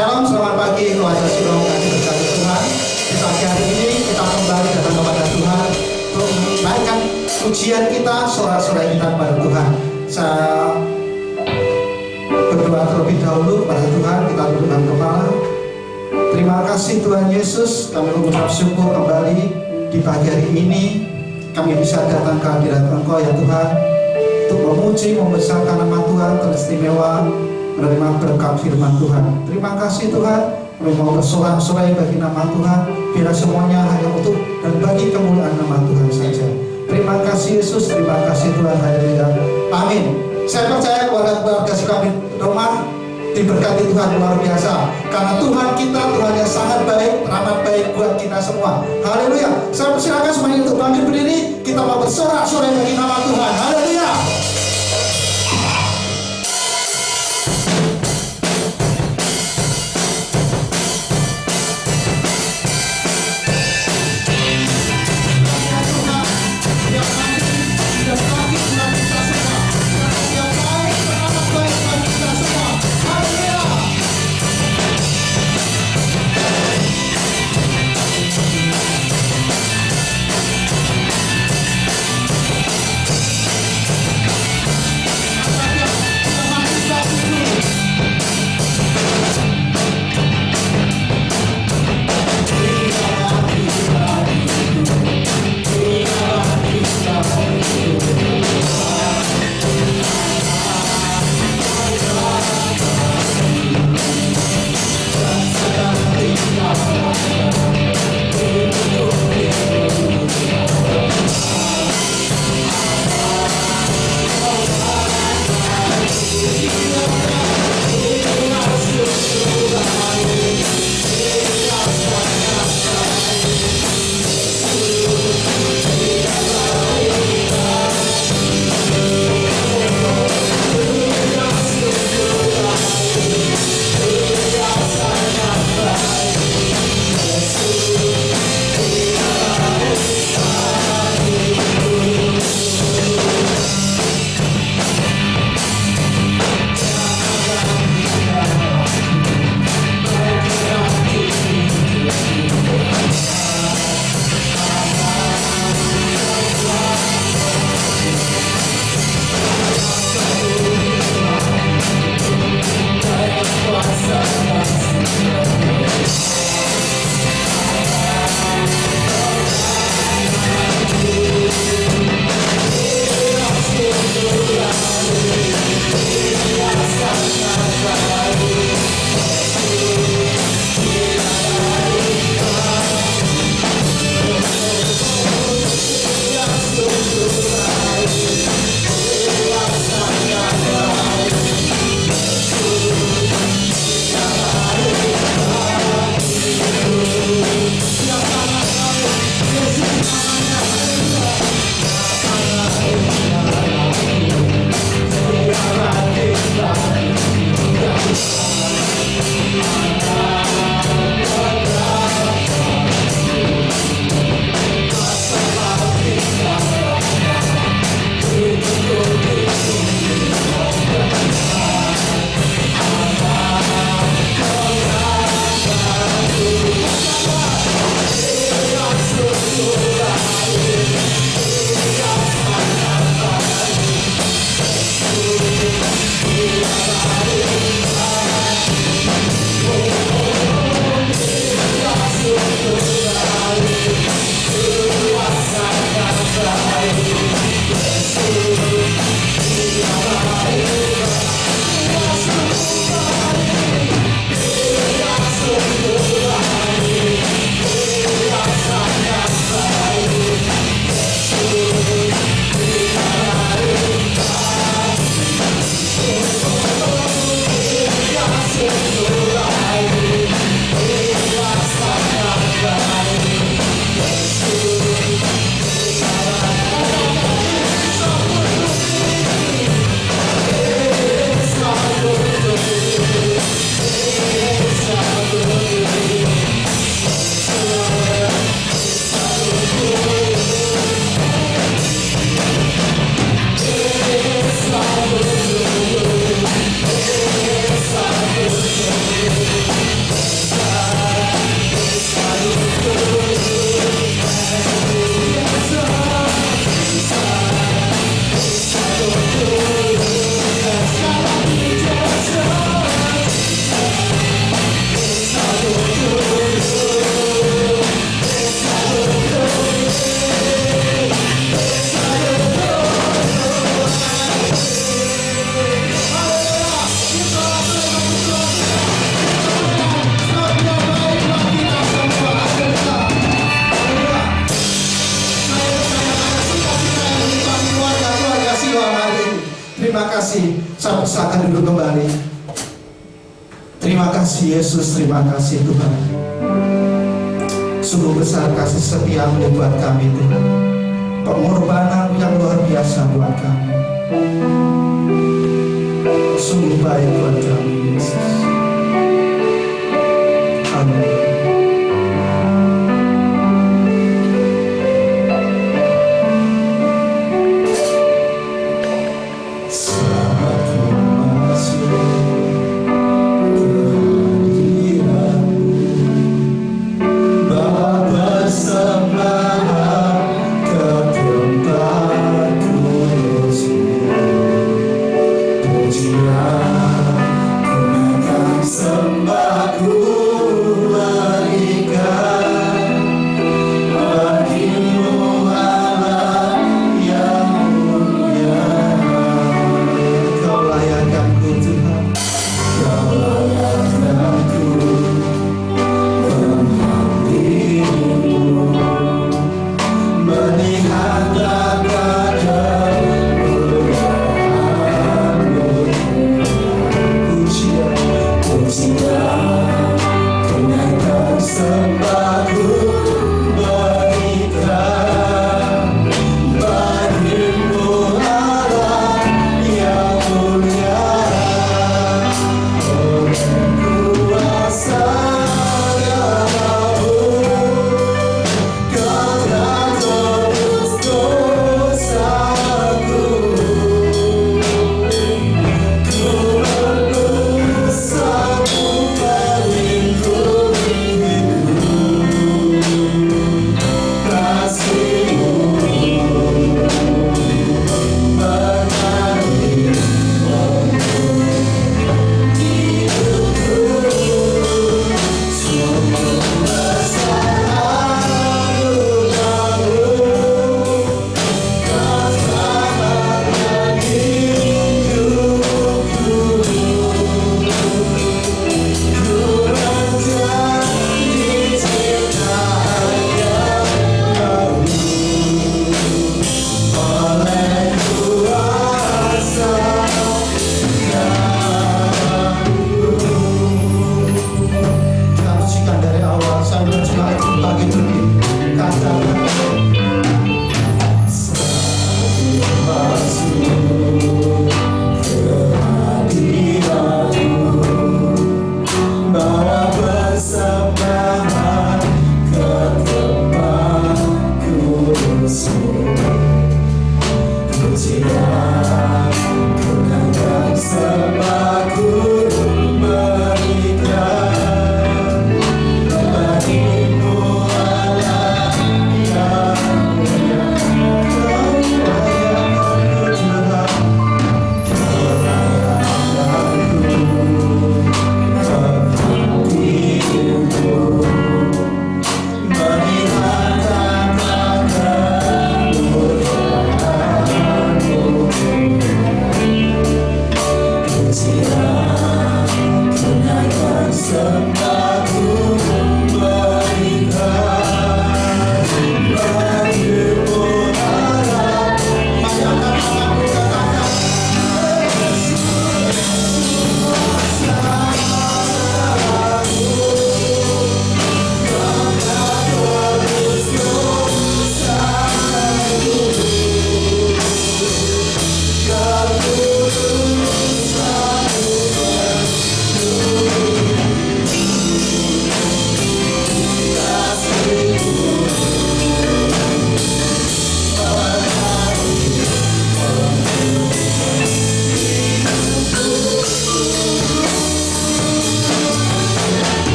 Shalom, selamat pagi keluarga Shalom kasih berkati Tuhan. Di pagi hari ini kita kembali datang kepada Tuhan untuk menaikkan pujian kita, sorak-sorai kita kepada Tuhan. Saya berdoa terlebih dahulu kepada Tuhan, kita tundukkan kepala. Terima kasih Tuhan Yesus, kami mengucap syukur kembali di pagi hari ini. Kami bisa datang ke hadirat Engkau ya Tuhan, untuk memuji, membesarkan nama Tuhan, teristimewa, menerima berkat firman Tuhan. Terima kasih Tuhan, kami mau bersorak-sorai bagi nama Tuhan, biar semuanya hanya untuk dan bagi kemuliaan nama Tuhan saja. Terima kasih Yesus, terima kasih Tuhan, haleluya, amin. Saya percaya keluarga kami rumah diberkati Tuhan luar biasa, karena Tuhan kita Tuhan yang sangat baik, teramat baik buat kita semua. Haleluya. Saya persilakan semuanya untuk bangkit berdiri, kita mau bersorak-sorai bagi nama Tuhan. Haleluya. kasih. Silakan duduk kembali. Terima kasih Yesus, terima kasih Tuhan. Sungguh besar kasih setiamu buat kami Tuhan. Pengorbanan yang luar biasa buat kami. Sungguh baik buat kami Yesus. Amin. Sembahku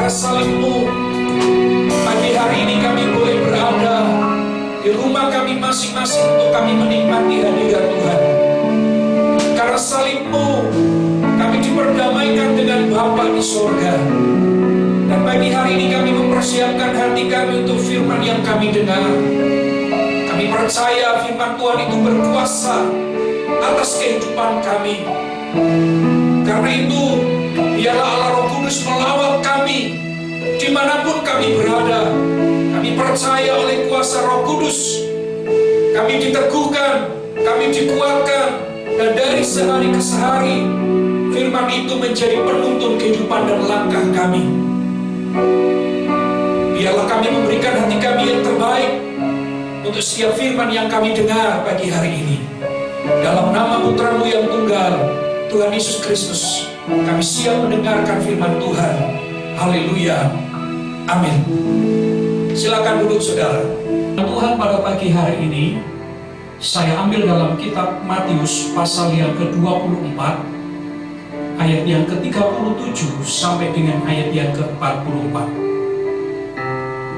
karena salib-Mu, pagi hari ini kami boleh berada di rumah kami masing-masing untuk kami menikmati hadirat Tuhan. Karena salib-Mu, kami diperdamaikan dengan Bapa di sorga. Dan pagi hari ini kami mempersiapkan hati kami untuk firman yang kami dengar. Kami percaya firman Tuhan itu berkuasa atas kehidupan kami. Karena itu, biarlah Allah Roh Kudus melawat kami dimanapun kami berada. Kami percaya oleh kuasa Roh Kudus, kami diteguhkan, kami dikuatkan, dan dari sehari ke sehari, firman itu menjadi penuntun kehidupan dan langkah kami. Biarlah kami memberikan hati kami yang terbaik untuk setiap firman yang kami dengar pagi hari ini. Dalam nama Putra-Mu yang tunggal, Tuhan Yesus Kristus, kami siap mendengarkan firman Tuhan. Haleluya. Amin. Silakan duduk saudara. Tuhan, pada pagi hari ini saya ambil dalam kitab Matius pasal yang ke-24 ayat yang ke-37 sampai dengan ayat yang ke-44.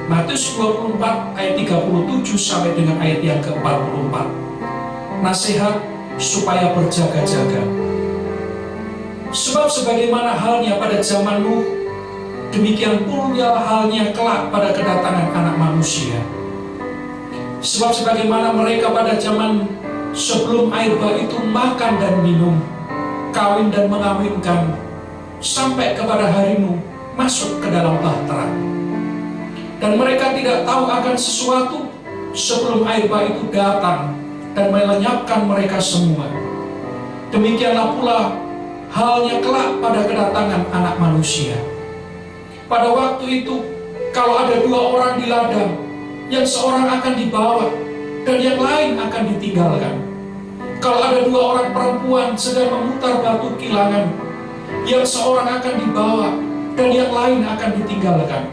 Matius 24 ayat 37 sampai dengan ayat yang ke-44. Nasihat supaya berjaga-jaga. Sebab sebagaimana halnya pada zaman Nuh, demikian pula halnya kelak pada kedatangan Anak Manusia. Sebab sebagaimana mereka pada zaman sebelum air bah itu makan dan minum, kawin dan mengawinkan, sampai kepada hari Nuh masuk ke dalam bahtera. Dan mereka tidak tahu akan sesuatu sebelum air bah itu datang dan melenyapkan mereka semua. Demikianlah pula halnya kelak pada kedatangan Anak Manusia. Pada waktu itu, kalau ada dua orang di ladang, yang seorang akan dibawa dan yang lain akan ditinggalkan. Kalau ada dua orang perempuan sedang memutar batu kilangan, yang seorang akan dibawa dan yang lain akan ditinggalkan.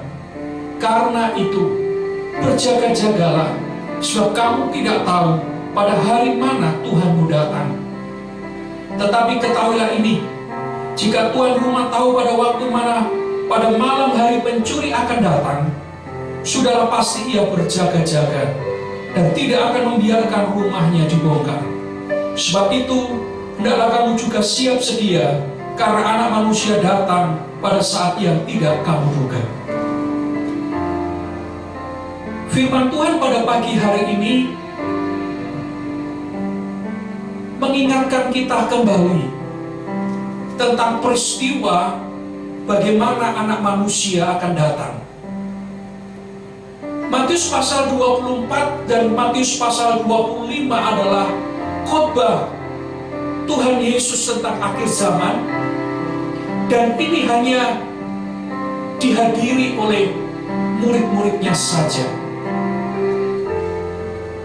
Karena itu, berjaga-jagalah, sebab kamu tidak tahu pada hari mana Tuhanmu datang. Tetapi ketahuilah ini, jika tuan rumah tahu pada waktu mana pada malam hari pencuri akan datang, sudahlah pasti ia berjaga-jaga dan tidak akan membiarkan rumahnya dibongkar. Sebab itu, hendaklah kamu juga siap sedia, karena Anak Manusia datang pada saat yang tidak kamu duga. Firman Tuhan pada pagi hari ini mengingatkan kita kembali tentang peristiwa bagaimana Anak Manusia akan datang. Matius pasal 24 dan Matius pasal 25 adalah khotbah Tuhan Yesus tentang akhir zaman, dan ini hanya dihadiri oleh murid-muridnya saja.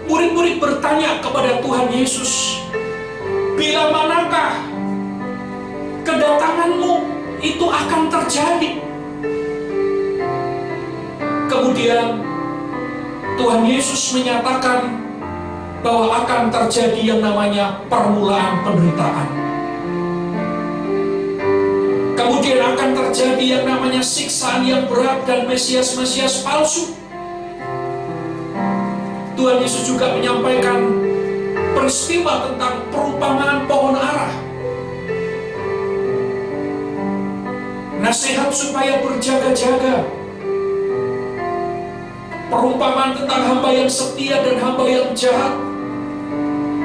Murid-murid bertanya kepada Tuhan Yesus, bila manakah kedatangan-Mu itu akan terjadi? Kemudian Tuhan Yesus menyatakan bahwa akan terjadi yang namanya permulaan penderitaan. Kemudian akan terjadi yang namanya siksaan yang berat dan Mesias-Mesias palsu. Tuhan Yesus juga menyampaikan peristiwa tentang perumpamaan pohon ara. Nasihat supaya berjaga-jaga. Perumpamaan tentang hamba yang setia dan hamba yang jahat.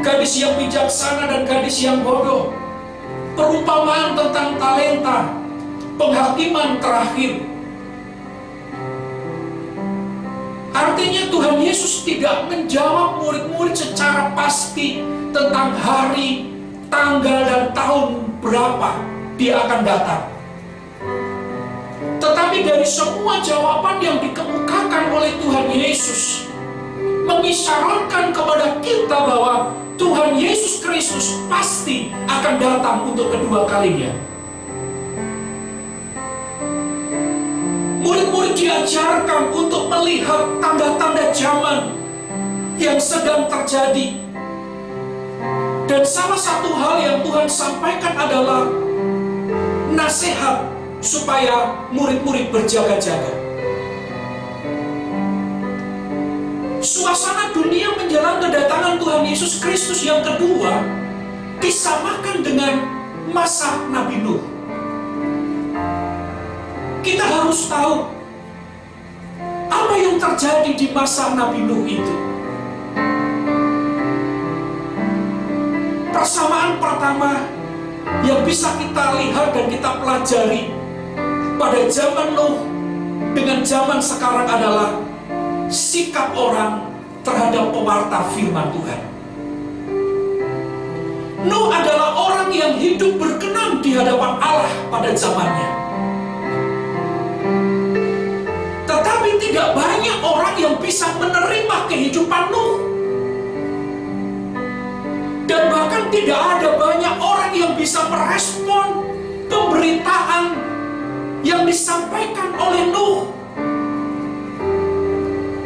Gadis yang bijaksana dan gadis yang bodoh. Perumpamaan tentang talenta. Penghakiman terakhir. Artinya Tuhan Yesus tidak menjawab murid-murid secara pasti tentang hari, tanggal, dan tahun berapa dia akan datang. Tetapi dari semua jawaban yang dikemukakan oleh Tuhan Yesus mengisyaratkan kepada kita bahwa Tuhan Yesus Kristus pasti akan datang untuk kedua kalinya. Murid-murid diajarkan untuk melihat tanda-tanda zaman yang sedang terjadi. Dan salah satu hal yang Tuhan sampaikan adalah nasihat supaya murid-murid berjaga-jaga. Suasana dunia menjelang kedatangan Tuhan Yesus Kristus yang kedua disamakan dengan masa Nabi Nuh. Kita harus tahu apa yang terjadi di masa Nabi Nuh itu. Persamaan pertama yang bisa kita lihat dan kita pelajari pada zaman Nuh dengan zaman sekarang adalah sikap orang terhadap pewarta firman Tuhan. Nuh adalah orang yang hidup berkenan di hadapan Allah pada zamannya. Tetapi tidak banyak orang yang bisa menerima kehidupan Nuh. Dan bahkan tidak ada banyak orang yang bisa merespon pemberitaan yang disampaikan oleh Nuh,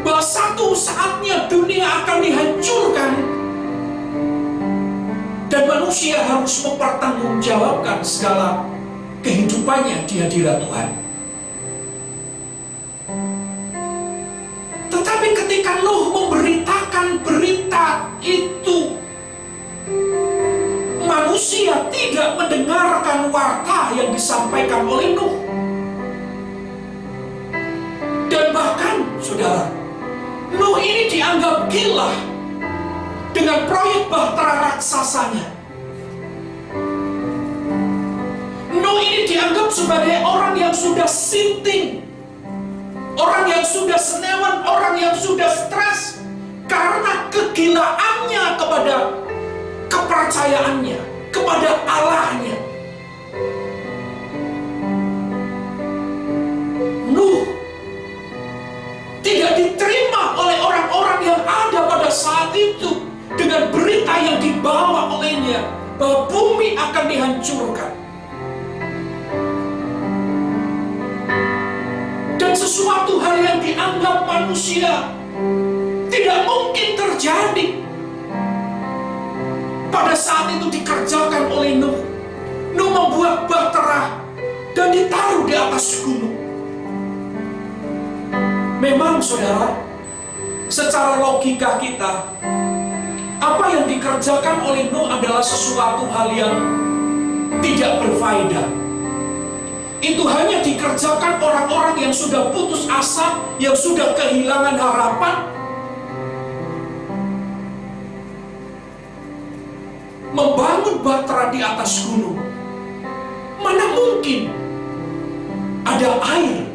bahwa satu saatnya dunia akan dihancurkan dan manusia harus mempertanggungjawabkan segala kehidupannya di hadirat Tuhan. Tetapi ketika Nuh memberitakan berita itu, manusia tidak mendengarkan warta yang disampaikan oleh Nuh. Dan bahkan, saudara, Nuh ini dianggap gila dengan proyek bahtera raksasanya. Nuh ini dianggap sebagai orang yang sudah sinting, orang yang sudah senewan, orang yang sudah stres karena kegilaannya kepada kepercayaannya kepada Allahnya. Nuh tidak diterima oleh orang-orang yang ada pada saat itu dengan berita yang dibawa olehnya bahwa bumi akan dihancurkan. Dan sesuatu hal yang dianggap manusia tidak mungkin terjadi pada saat itu dikerjakan oleh Nuh. Nuh membuat bahtera dan ditaruh di atas gunung. Memang saudara, secara logika kita, apa yang dikerjakan oleh Nuh adalah sesuatu hal yang tidak berfaedah. Itu hanya dikerjakan orang-orang yang sudah putus asa, yang sudah kehilangan harapan. Membangun bahtera di atas gunung, mana mungkin ada air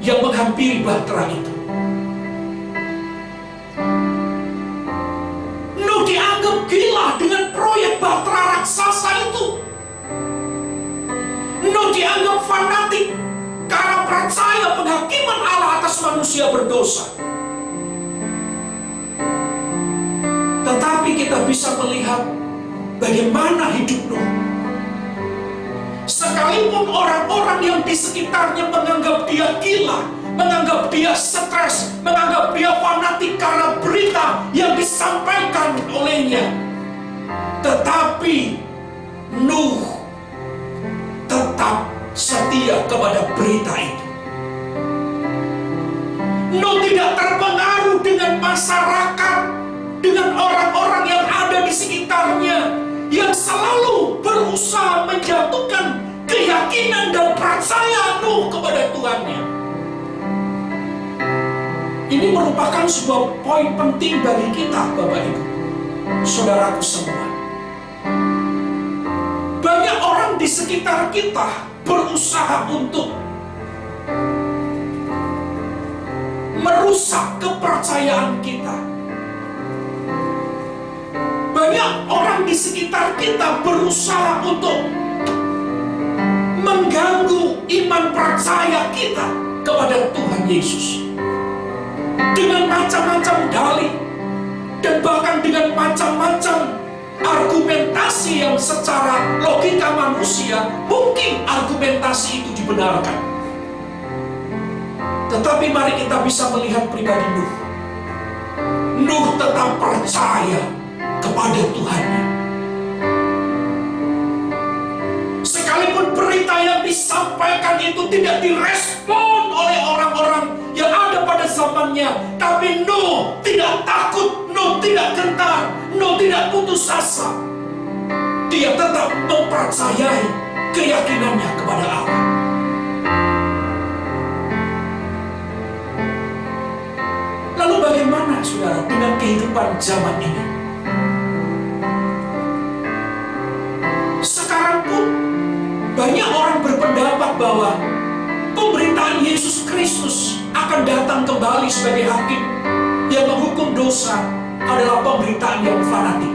yang menghampiri bahtera itu. Nuh dianggap gila dengan proyek bahtera raksasa itu. Nuh dianggap fanatik karena percaya penghakiman Allah atas manusia berdosa. Tetapi kita bisa melihat bagaimana hidup Nuh. Sekalipun orang-orang yang di sekitarnya menganggap dia gila, menganggap dia stres, menganggap dia fanatik karena berita yang disampaikan olehnya, tetapi Nuh tetap setia kepada berita itu. Nuh tidak terpengaruh dengan masyarakat, dengan orang-orang yang ada di sekitarnya, yang selalu berusaha menjatuhkan keyakinan dan percaya Nuh kepada Tuhannya. Ini merupakan sebuah poin penting bagi kita, Bapak Ibu, saudaraku semua. Banyak orang di sekitar kita berusaha untuk merusak kepercayaan kita. Banyak orang di sekitar kita berusaha untuk mengganggu iman percaya kita kepada Tuhan Yesus dengan macam-macam dalih dan bahkan dengan macam-macam argumentasi yang secara logika manusia mungkin argumentasi itu dibenarkan. Tetapi mari kita bisa melihat pribadi Nuh. Nuh tetap percaya kepada Tuhannya. Sekalipun berita yang disampaikan itu tidak direspon oleh orang-orang yang ada pada zamannya. Tapi Nuh tidak takut, Nuh tidak gentar, Nuh tidak putus asa. Dia tetap mempercayai keyakinannya kepada Allah. Lalu bagaimana saudara dengan kehidupan zaman ini? Sekarang pun banyak orang berpendapat bahwa pemberitaan Yesus Kristus akan datang kembali sebagai hakim yang menghukum dosa adalah pemberitaan yang fanatik.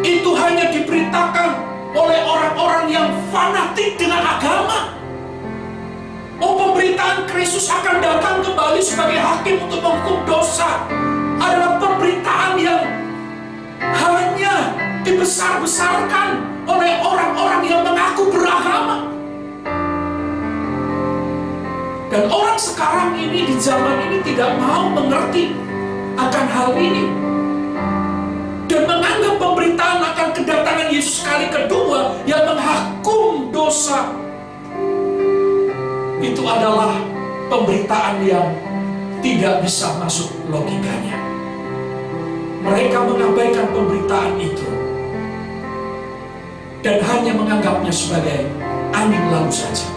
Itu hanya diberitakan oleh orang-orang yang fanatik dengan agama. Oh, pemberitaan Kristus akan datang kembali sebagai hakim untuk menghukum dosa adalah pemberitaan yang hanya dibesar-besarkan oleh orang-orang yang mengaku beragama. Dan orang sekarang ini di zaman ini tidak mau mengerti akan hal ini dan menganggap pemberitaan akan kedatangan Yesus kali kedua yang menghukum dosa itu adalah pemberitaan yang tidak bisa masuk logikanya. Mereka mengabaikan pemberitaan itu dan hanya menganggapnya sebagai angin lalu saja.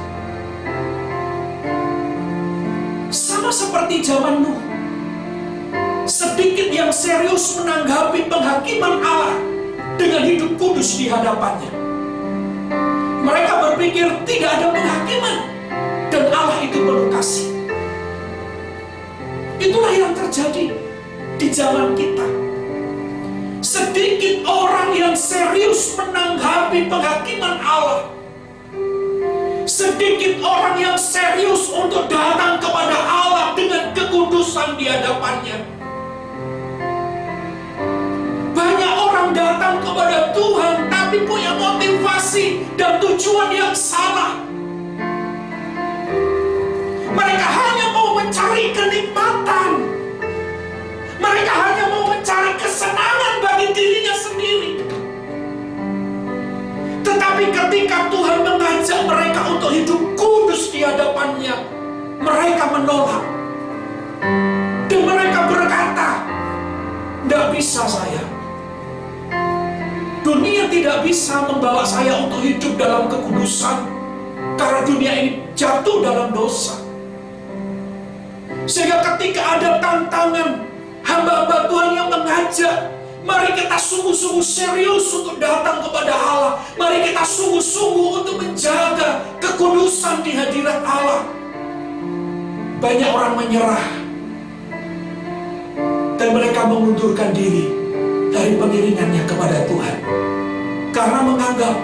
Sama seperti zaman Nuh, sedikit yang serius menanggapi penghakiman Allah dengan hidup kudus di hadapannya. Mereka berpikir tidak ada penghakiman dan Allah itu penuh kasih. Itulah yang terjadi di zaman kita. Sedikit orang yang serius menanggapi penghakiman Allah. Sedikit orang yang serius untuk datang kepada Allah dengan kekudusan di hadapannya. Banyak orang datang kepada Tuhan tapi punya motivasi dan tujuan yang salah. Mereka hanya mau mencari kenikmatan. Mereka hanya mau mencari kesenangan bagi dirinya sendiri. Tetapi ketika Tuhan mengajak mereka untuk hidup kudus di hadapannya, mereka menolak. Dan mereka berkata, "Tidak bisa saya. Dunia tidak bisa membawa saya untuk hidup dalam kekudusan, karena dunia ini jatuh dalam dosa." Sehingga ketika ada tantangan, hamba-hamba Tuhan yang mengajak, mari kita sungguh-sungguh serius untuk datang kepada Allah. Mari kita sungguh-sungguh untuk menjaga kekudusan di hadirat Allah. Banyak orang menyerah dan mereka mengundurkan diri dari pengiringannya kepada Tuhan, karena menganggap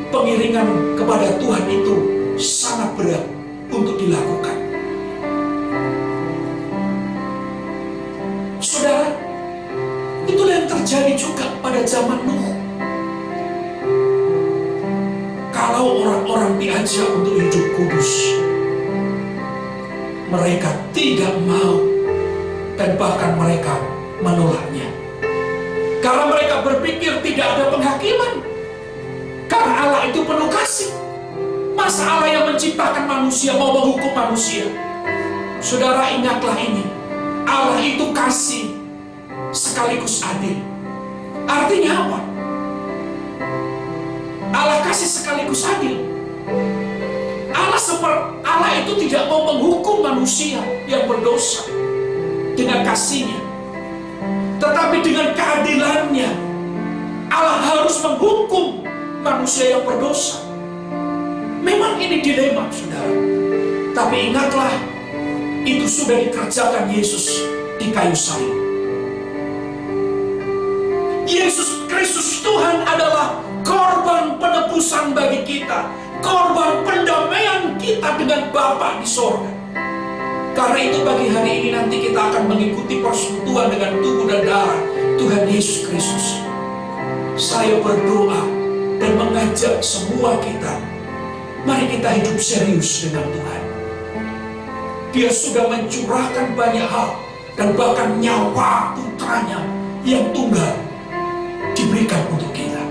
pengiringan kepada Tuhan itu sangat berat untuk dilakukan. Saudara, itulah yang terjadi juga pada zaman Nuh. Kalau orang-orang diajak untuk hidup kudus, mereka tidak mau dan bahkan mereka menolaknya. Karena mereka berpikir tidak ada penghakiman. Karena Allah itu penuh kasih. Masa Allah yang menciptakan manusia mau menghukum manusia? Saudara, ingatlah ini. Allah itu kasih sekaligus adil. Artinya apa? Allah kasih sekaligus adil. Allah itu tidak mau menghukum manusia yang berdosa dengan kasihnya, tetapi dengan keadilannya Allah harus menghukum manusia yang berdosa. Memang ini dilema, saudara. Tapi ingatlah, itu sudah dikerjakan Yesus di kayu salib. Yesus Kristus Tuhan adalah korban penebusan bagi kita, korban pendamaian kita dengan Bapa di sorga. Karena itu bagi hari ini nanti kita akan mengikuti persekutuan dengan tubuh dan darah Tuhan Yesus Kristus. Saya berdoa dan mengajak semua kita, mari kita hidup serius dengan Tuhan. Dia sudah mencurahkan banyak hal dan bahkan nyawa putranya yang tunggal diberikan untuk kita.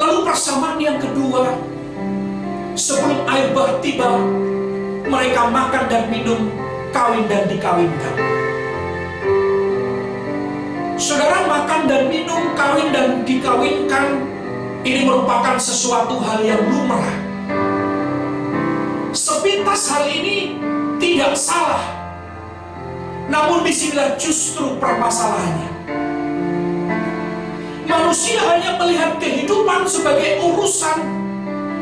Lalu persamaan yang kedua, sebelum air bah tiba, mereka makan dan minum, kawin dan dikawinkan. Saudara, makan dan minum, kawin dan dikawinkan, ini merupakan sesuatu hal yang lumrah. Sepintas hal ini tidak salah, namun disinilah justru permasalahannya. Manusia hanya melihat kehidupan sebagai urusan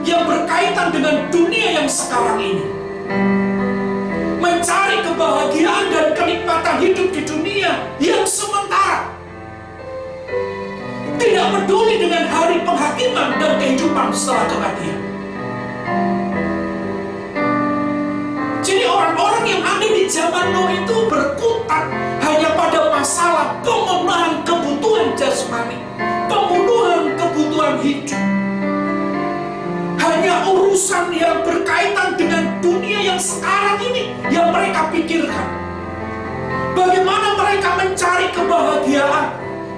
yang berkaitan dengan dunia yang sekarang ini. Mencari kebahagiaan dan kenikmatan hidup di dunia yang sementara. Tidak peduli dengan hari penghakiman dan kehidupan setelah kematian. Jadi orang-orang yang ada di zaman Nuh itu berkutat hanya pada masalah pemenuhan kebutuhan jasmani, pemenuhan kebutuhan hidup. Hanya urusan yang berkaitan dengan dunia yang sekarang ini yang mereka pikirkan. Bagaimana mereka mencari kebahagiaan,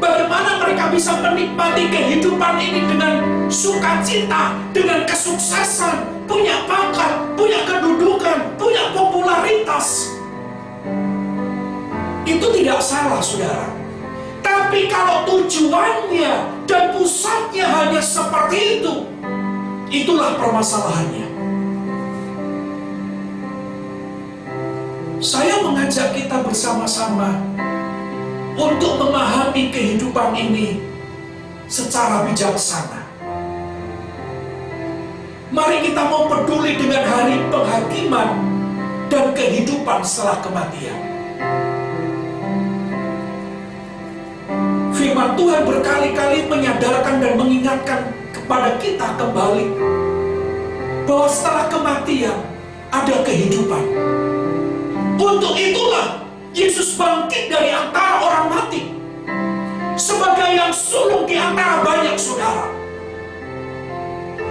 bagaimana mereka bisa menikmati kehidupan ini dengan sukacita, dengan kesuksesan, punya pangkat, punya kedudukan, punya popularitas. Itu tidak salah, saudara. Tapi kalau tujuannya dan pusatnya hanya seperti itu, itulah permasalahannya. Saya mengajak kita bersama-sama untuk memahami kehidupan ini secara bijaksana. Mari kita mau peduli dengan hari penghakiman dan kehidupan setelah kematian. Firman Tuhan berkali-kali menyadarkan dan mengingatkan kepada kita kembali bahwa setelah kematian ada kehidupan. Untuk itulah Yesus bangkit dari antara orang mati sebagai yang sulung di antara banyak saudara.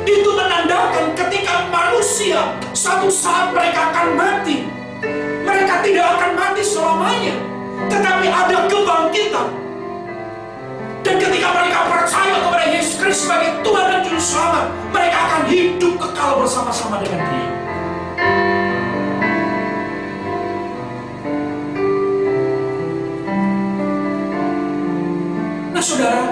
Itu menandakan ketika manusia satu saat mereka akan mati, mereka tidak akan mati selamanya, tetapi ada kebangkitan. Dan ketika mereka percaya kepada Yesus Kristus sebagai Tuhan dan Juru Selamat, mereka akan hidup kekal bersama-sama dengan Dia. Nah, saudara,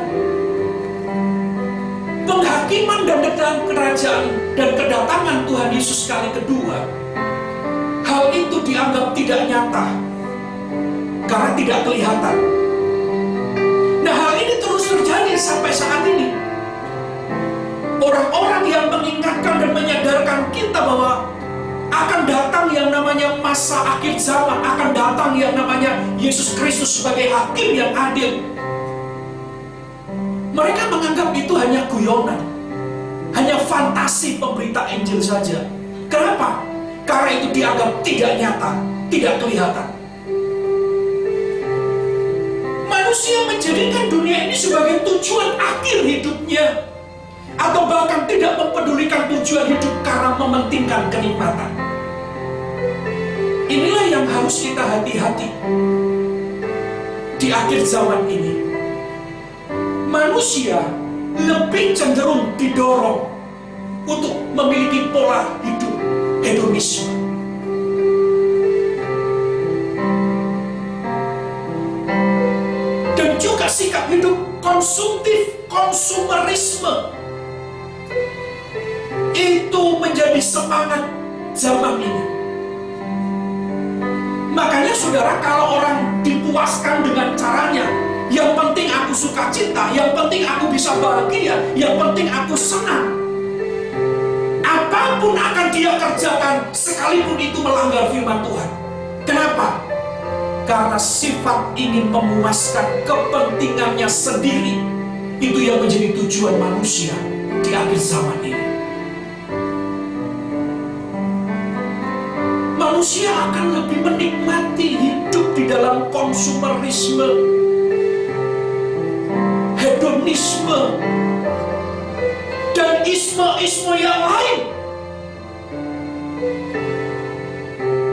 penghakiman dan datang kerajaan dan kedatangan Tuhan Yesus kali kedua, hal itu dianggap tidak nyata karena tidak kelihatan. Nah, hal ini terus terjadi sampai saat ini. Orang-orang yang mengingatkan dan menyadarkan kita bahwa akan datang yang namanya masa akhir zaman, akan datang yang namanya Yesus Kristus sebagai hakim yang adil. Mereka menganggap itu hanya guyonan, hanya fantasi pemberita Injil saja. Kenapa? Karena itu dianggap tidak nyata, tidak kelihatan. Manusia menjadikan dunia ini sebagai tujuan akhir hidupnya, atau bahkan tidak mempedulikan tujuan hidup karena mementingkan kenikmatan. Inilah yang harus kita hati-hati di akhir zaman ini. Manusia lebih cenderung didorong untuk memiliki pola hidup hedonisme. Dan juga sikap hidup konsumtif, konsumerisme. Itu menjadi semangat zaman ini. Makanya saudara, kalau orang dipuaskan dengan caranya, yang penting aku sukacita, yang penting aku bisa bahagia, yang penting aku senang, apapun akan dia kerjakan sekalipun itu melanggar firman Tuhan. Kenapa? Karena sifat ingin memuaskan kepentingannya sendiri. Itu yang menjadi tujuan manusia di akhir zaman ini. Manusia akan lebih menikmati hidup di dalam konsumerisme, hedonisme, dan isme-isme yang lain.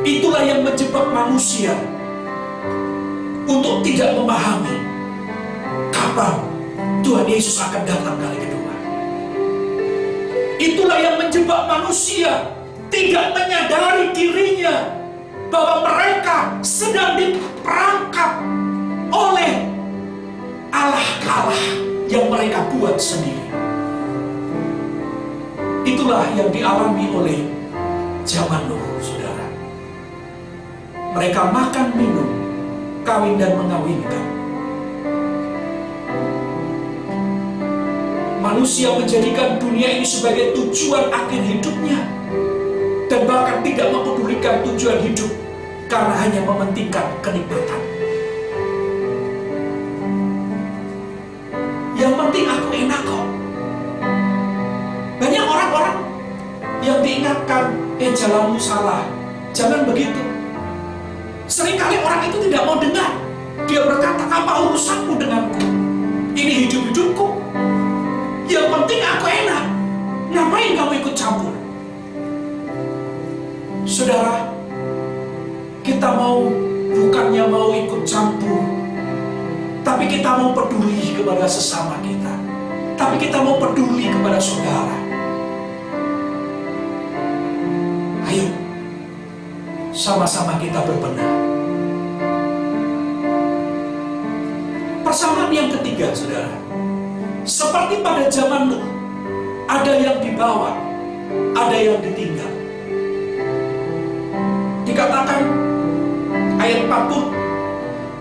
Itulah yang menjebak manusia untuk tidak memahami kapan Tuhan Yesus akan datang kali kedua. Itulah yang menjebak manusia tidak menyadari dirinya bahwa mereka sedang diperangkap oleh Allah yang mereka buat sendiri. Itulah yang dialami oleh zaman Nuh, saudara. Mereka makan, minum, kawin dan mengawinkan. Manusia menjadikan dunia ini sebagai tujuan akhir hidupnya, dan bahkan tidak mempedulikan tujuan hidup karena hanya mementingkan kenikmatan. Yang penting aku enak kok. Banyak orang-orang yang diingatkan, jalanmu salah, jangan begitu. Seringkali orang itu tidak mau dengar. Dia berkata, apa urusanmu denganku? Ini hidup-hidupku. Yang penting aku enak. Ngapain kamu ikut campur? Saudara, kita bukannya mau ikut campur, tapi kita mau peduli kepada sesama kita. Tapi kita mau peduli kepada saudara. Ayo, sama-sama kita berbenah. Persamaan yang ketiga, saudara. Seperti pada zaman Nuh, ada yang dibawa, ada yang ditinggal. Dikatakan ayat 40,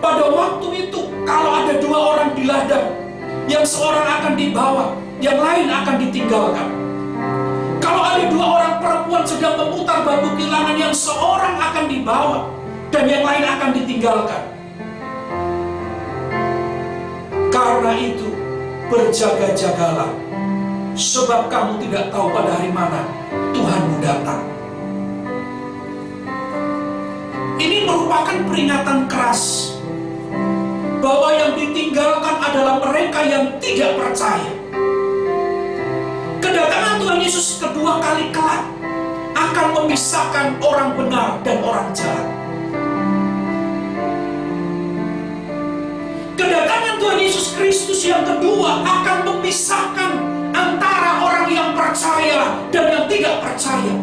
pada waktu itu kalau ada 2 orang di ladang, yang seorang akan dibawa, yang lain akan ditinggalkan. Kalau ada 2 orang perempuan sedang memutar batu kilangan, yang seorang akan dibawa dan yang lain akan ditinggalkan. Karena itu berjaga-jagalah, sebab kamu tidak tahu pada hari mana Tuhanmu datang. Ini merupakan peringatan keras bahwa yang ditinggalkan adalah mereka yang tidak percaya. Kedatangan Tuhan Yesus kedua kali kelak akan memisahkan orang benar dan orang jahat. Kedatangan Tuhan Yesus Kristus yang kedua akan memisahkan antara orang yang percaya dan yang tidak percaya.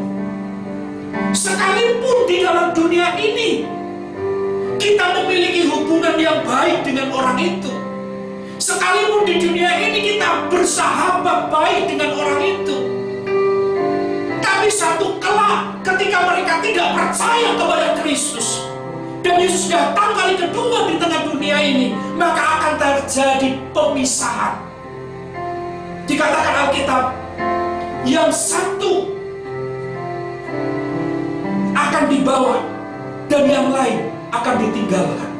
Sekalipun di dalam dunia ini kita memiliki hubungan yang baik dengan orang itu, sekalipun di dunia ini kita bersahabat baik dengan orang itu, tapi satu kelak ketika mereka tidak percaya kepada Kristus dan Yesus datang kali kedua di tengah dunia ini, maka akan terjadi pemisahan. Dikatakan Alkitab, yang satu akan dibawa dan yang lain akan ditinggalkan.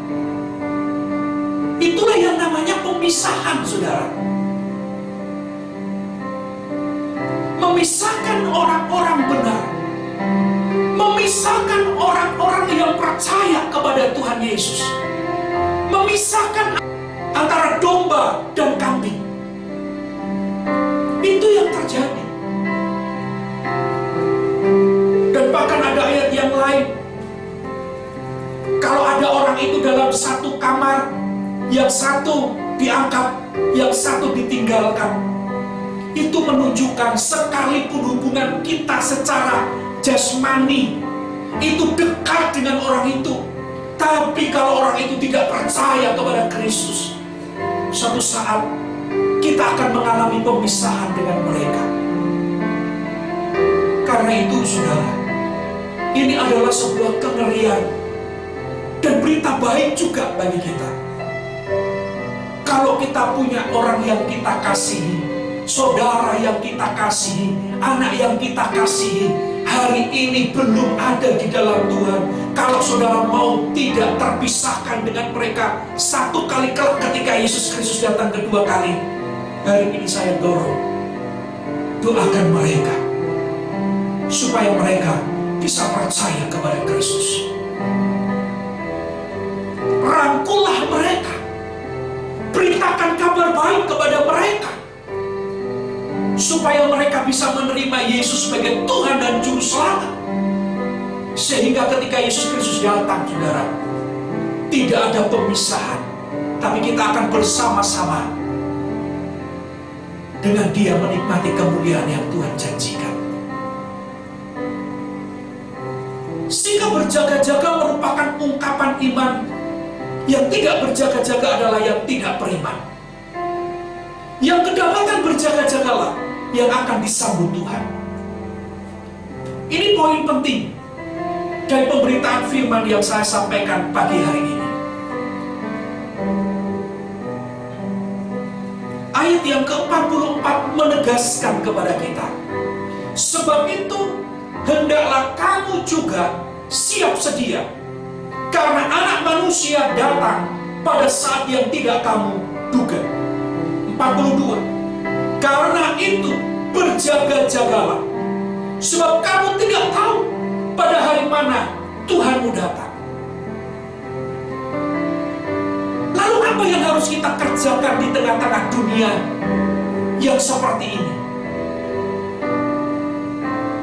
Itulah yang namanya pemisahan, saudara. Memisahkan orang-orang benar, memisahkan orang-orang yang percaya kepada Tuhan Yesus, memisahkan antara domba dan kambing. Itu yang terjadi. Dan bahkan ada ayat yang lain, kalau ada orang itu dalam satu kamar, yang satu diangkat, yang satu ditinggalkan, itu menunjukkan sekalipun hubungan kita secara jasmani itu dekat dengan orang itu, tapi kalau orang itu tidak percaya kepada Kristus, suatu saat kita akan mengalami pemisahan dengan mereka. Karena itu, saudara, ini adalah sebuah kengerian dan berita baik juga bagi kita. Kalau kita punya orang yang kita kasihi, saudara yang kita kasihi, anak yang kita kasihi, hari ini belum ada di dalam Tuhan. Kalau saudara mau tidak terpisahkan dengan mereka satu kali kelak ketika Yesus Kristus datang kedua kali, hari ini saya dorong, doakan mereka supaya mereka bisa percaya kepada Kristus. Rangkullah mereka, beritakan kabar baik kepada mereka, supaya mereka bisa menerima Yesus sebagai Tuhan dan Juru Selamat. Sehingga ketika Yesus Kristus datang, saudara, tidak ada pemisahan, tapi kita akan bersama-sama dengan dia menikmati kemuliaan yang Tuhan janjikan. Sehingga berjaga-jaga merupakan ungkapan iman. Yang tidak berjaga-jaga adalah yang tidak beriman. Yang kedapatan berjaga-jagalah yang akan disambut Tuhan. Ini poin penting dari pemberitaan firman yang saya sampaikan pagi hari ini. Ayat yang ke-44 menegaskan kepada kita, sebab itu hendaklah kamu juga siap sedia, karena Anak Manusia datang pada saat yang tidak kamu duga. 42. Karena itu berjaga-jagalah, sebab kamu tidak tahu pada hari mana Tuhanmu datang. Lalu apa yang harus kita kerjakan di tengah-tengah dunia yang seperti ini?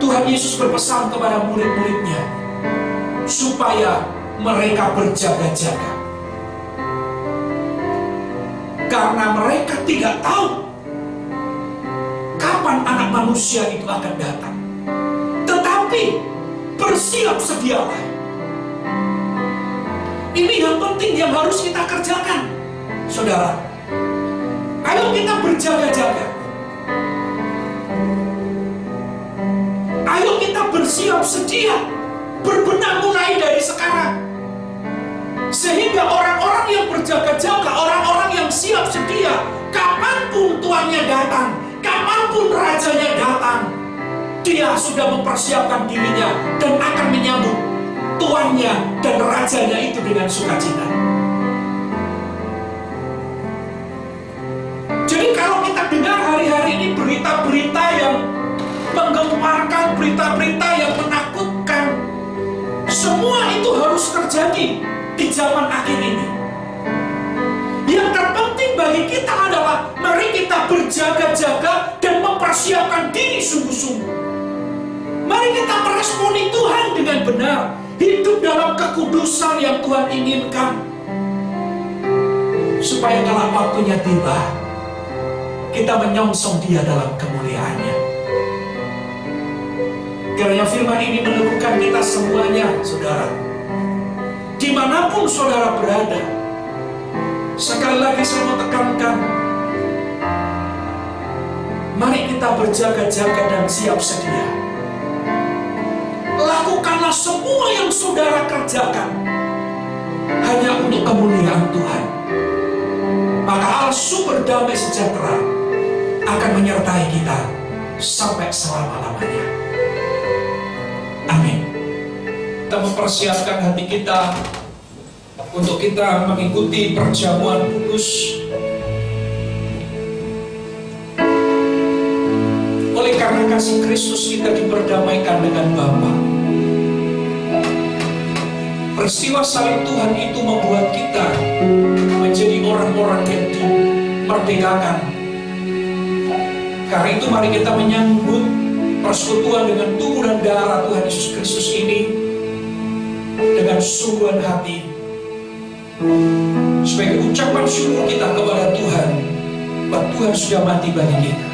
Tuhan Yesus berpesan kepada murid-muridnya supaya mereka berjaga-jaga, karena mereka tidak tahu kapan Anak Manusia itu akan datang. Tetapi bersiap sedialah. Ini yang penting yang harus kita kerjakan, saudara. Ayo kita berjaga-jaga. Ayo kita bersiap sedia, berbenah mulai dari sekarang. Sehingga orang-orang yang berjaga-jaga, orang-orang yang siap sedia, kapanpun tuannya datang, kapanpun rajanya datang, dia sudah mempersiapkan dirinya dan akan menyambut tuannya dan rajanya itu dengan sukacita. Jadi kalau kita dengar hari-hari ini berita-berita yang menggemparkan, berita-berita yang menakutkan, semua itu harus terjadi di zaman akhir ini. Yang terpenting bagi kita adalah mari kita berjaga-jaga dan mempersiapkan diri sungguh-sungguh. Mari kita meresponi Tuhan dengan benar, hidup dalam kekudusan yang Tuhan inginkan, supaya kalau waktunya tiba, kita menyongsong Dia dalam kemuliaannya. Kiranya firman ini meneguhkan kita semuanya, saudara. Dimanapun saudara berada, sekali lagi saya mau tekankan, mari kita berjaga-jaga dan siap sedia. Lakukanlah semua yang saudara kerjakan hanya untuk kemuliaan Tuhan. Maka Allah sumber damai sejahtera akan menyertai kita sampai selama-lamanya. Amin. Kita mempersiapkan hati kita untuk kita mengikuti perjamuan kudus. Oleh karena kasih Kristus kita diperdamaikan dengan Bapa. Peristiwa salib Tuhan itu membuat kita menjadi orang-orang yang dimerdekakan. Karena itu mari kita menyambut persekutuan dengan tubuh dan darah Tuhan Yesus Kristus ini dengan sungguhan hati, sebagai ucapan syukur kita kepada Tuhan bahwa Tuhan sudah mati bagi kita.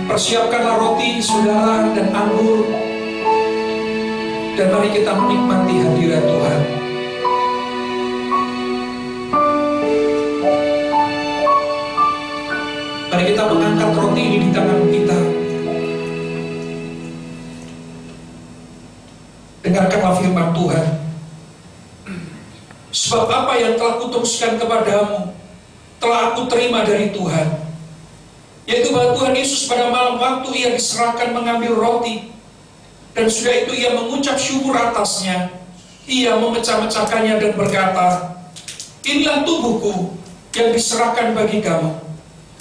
Persiapkanlah roti, saudara, dan anggur, dan mari kita menikmati hadirat Tuhan. Mari kita mengangkat roti ini di tangan kita. Dengarkanlah firman Tuhan. Sebab apa yang telah kuteruskan kepadamu telah aku terima dari Tuhan, yaitu bahwa Tuhan Yesus pada malam waktu Ia diserahkan mengambil roti, dan sudah itu Ia mengucap syukur atasnya. Ia memecah-mecahkannya dan berkata, inilah tubuhku yang diserahkan bagi kamu.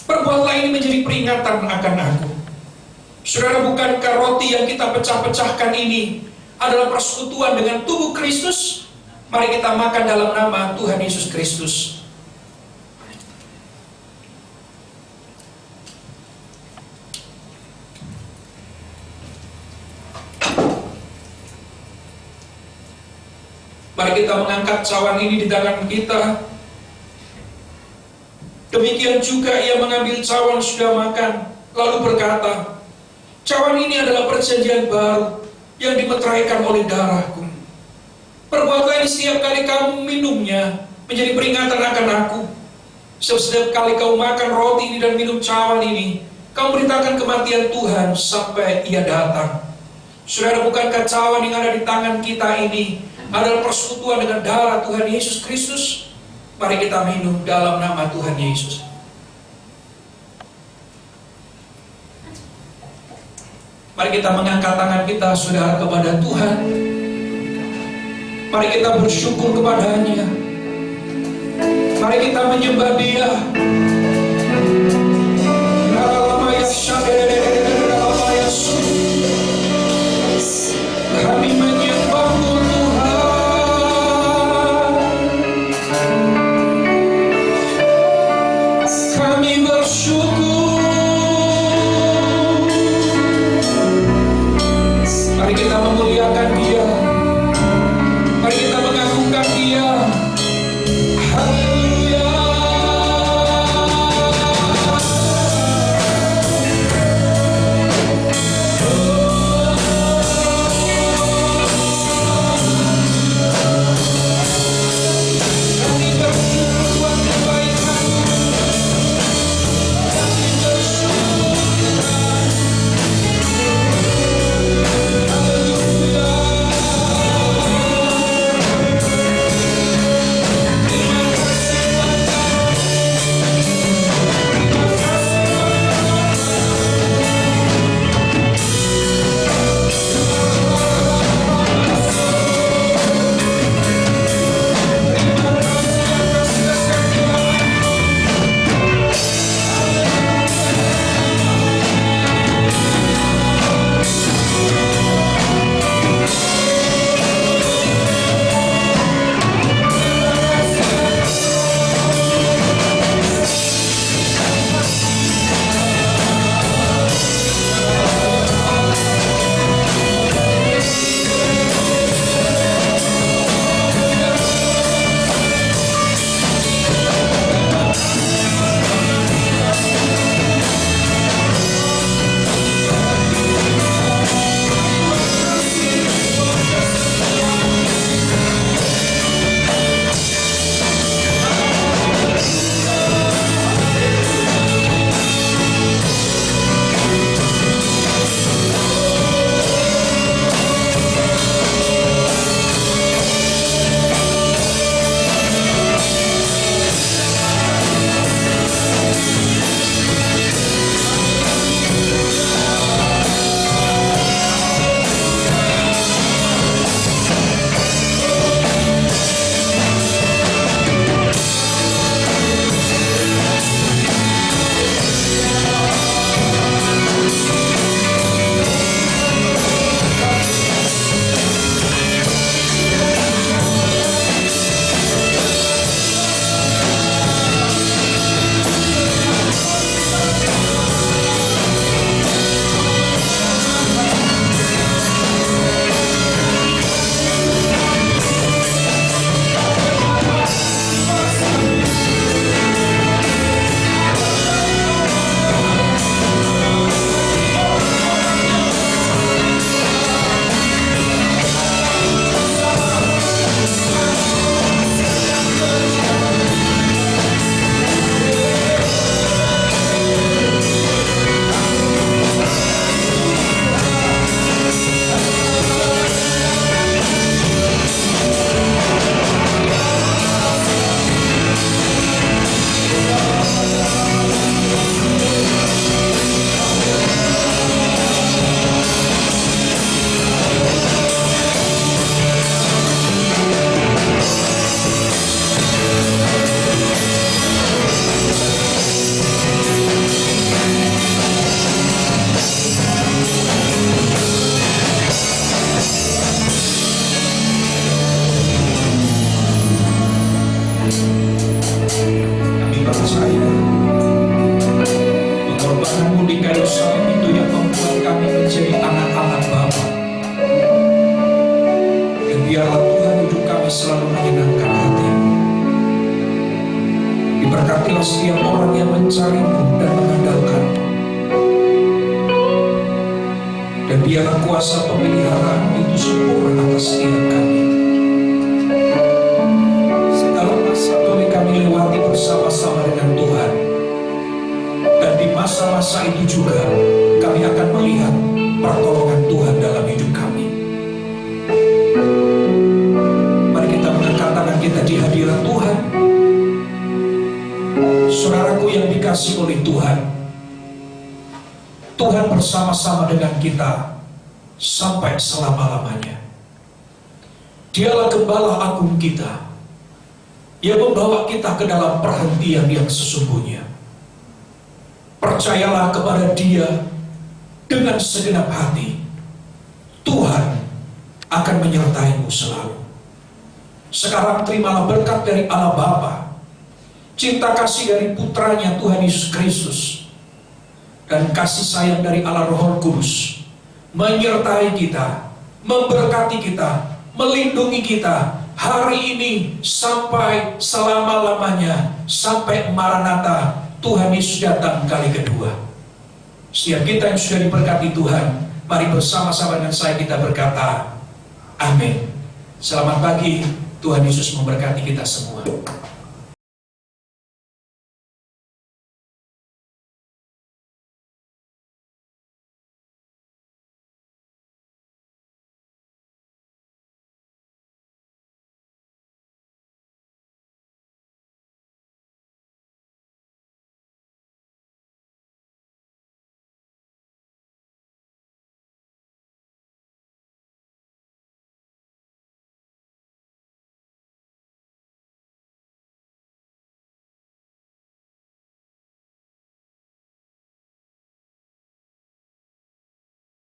Perbuatlah ini menjadi peringatan akan aku. Saudara, bukankah roti yang kita pecah-pecahkan ini adalah persekutuan dengan tubuh Kristus? Mari kita makan dalam nama Tuhan Yesus Kristus. Mari kita mengangkat cawan ini di tangan kita. Demikian juga ia mengambil cawan sudah makan, lalu berkata, cawan ini adalah perjanjian baru yang dimeteraikan oleh darahku. Perbuatlah ini setiap kali kamu minumnya, menjadi peringatan akan aku. Setiap kali kau makan roti ini dan minum cawan ini, kau beritakan kematian Tuhan sampai ia datang. Saudara, bukankah cawan yang ada di tangan kita ini adalah persekutuan dengan darah Tuhan Yesus Kristus? Mari kita minum dalam nama Tuhan Yesus. Mari kita mengangkat tangan kita, saudara, kepada Tuhan. Mari kita bersyukur kepada-Nya. Mari kita menyembah Dia. Kami menyembah-Mu Tuhan. Kami bersyukur. Mari kita memuliakan Dia. Mari kita mengagungkan Dia. Haleluya. Kami bersyukur buat kebaikan-Mu. Kami bersyukur Tuhan. Haleluya. Berkatilah setiap orang yang mencari-Mu dan mengandalkan-Mu. Dan biarlah kuasa pemeliharaan itu sempurna atas setiap kami. Segala masa boleh kami lewati bersama-sama dengan Tuhan. Dan di masa-masa itu juga kami akan melihat pertolongan Tuhan dalam hidup kami. Mari kita mengangkat tangan kita di hadirat Tuhan. Saudaraku yang dikasihi oleh Tuhan, Tuhan bersama-sama dengan kita sampai selama-lamanya. Dialah Gembala Agung kita, yang membawa kita ke dalam perhentian yang sesungguhnya. Percayalah kepada Dia dengan segenap hati. Tuhan akan menyertai-mu selalu. Sekarang terimalah berkat dari Allah Bapa, cinta kasih dari putranya Tuhan Yesus Kristus, dan kasih sayang dari Allah Roh Kudus menyertai kita, memberkati kita, melindungi kita hari ini sampai selama-lamanya, sampai Maranatha Tuhan Yesus datang kali kedua. Setiap kita yang sudah diberkati Tuhan, mari bersama-sama dengan saya kita berkata, amin. Selamat pagi, Tuhan Yesus memberkati kita semua.